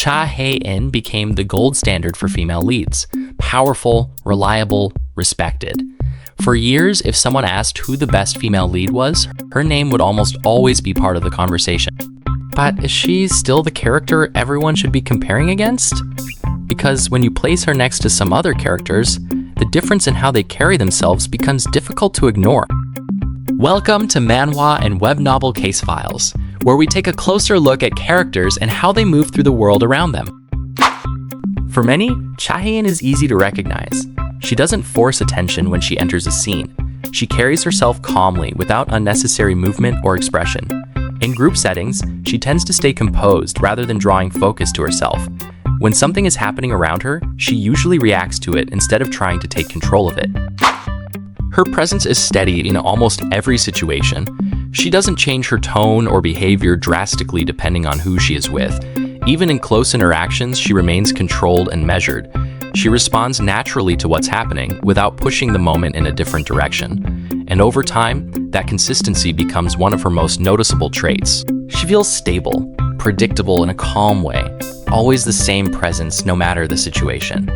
Hae-In became the gold standard for female leads. Powerful, reliable, respected. For years, if someone asked who the best female lead was, her name would almost always be part of the conversation. But is she still the character everyone should be comparing against? Because when you place her next to some other characters, the difference in how they carry themselves becomes difficult to ignore. Welcome to Manhwa and Webnovel Case Files, where we take a closer look at characters and how they move through the world around them. For many, Hae-In is easy to recognize. She doesn't force attention when she enters a scene. She carries herself calmly without unnecessary movement or expression. In group settings, she tends to stay composed rather than drawing focus to herself. When something is happening around her, she usually reacts to it instead of trying to take control of it. Her presence is steady in almost every situation. She doesn't change her tone or behavior drastically depending on who she is with. Even in close interactions, she remains controlled and measured. She responds naturally to what's happening without pushing the moment in a different direction. And over time, that consistency becomes one of her most noticeable traits. She feels stable, predictable in a calm way, always the same presence no matter the situation.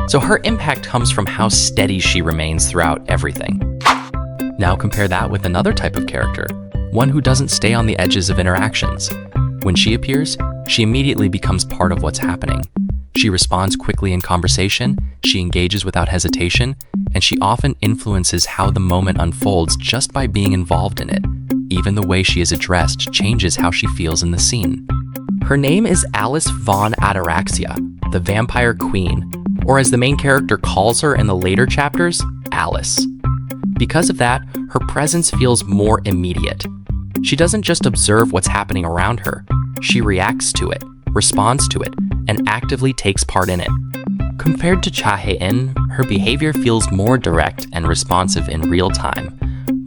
So her impact comes from how steady she remains throughout everything. Now compare that with another type of character, one who doesn't stay on the edges of interactions. When she appears, she immediately becomes part of what's happening. She responds quickly in conversation, she engages without hesitation, and she often influences how the moment unfolds just by being involved in it. Even the way she is addressed changes how she feels in the scene. Her name is Alice von Ataraxia, the Vampire Queen, or as the main character calls her in the later chapters, Alice. Because of that, her presence feels more immediate. She doesn't just observe what's happening around her, she reacts to it, responds to it, and actively takes part in it. Compared to Hae-In, her behavior feels more direct and responsive in real time,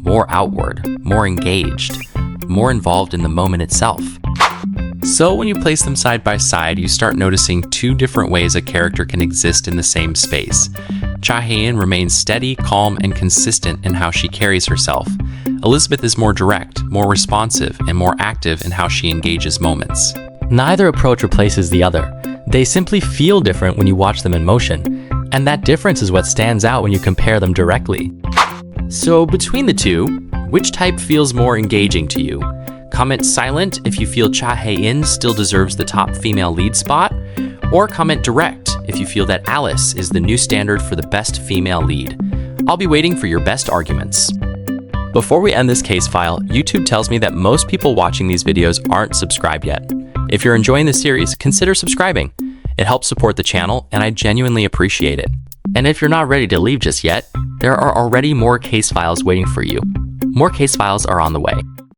more outward, more engaged, more involved in the moment itself. So when you place them side by side, you start noticing two different ways a character can exist in the same space. Hae-In remains steady, calm, and consistent in how she carries herself. Elizabeth is more direct, more responsive, and more active in how she engages moments. Neither approach replaces the other. They simply feel different when you watch them in motion, and that difference is what stands out when you compare them directly. So between the two, which type feels more engaging to you? Comment silent if you feel Hae-In still deserves the top female lead spot, or comment direct if you feel that Alice is the new standard for the best female lead. I'll be waiting for your best arguments. Before we end this case file, YouTube tells me that most people watching these videos aren't subscribed yet. If you're enjoying this series, consider subscribing. It helps support the channel, and I genuinely appreciate it. And if you're not ready to leave just yet, there are already more case files waiting for you. More case files are on the way.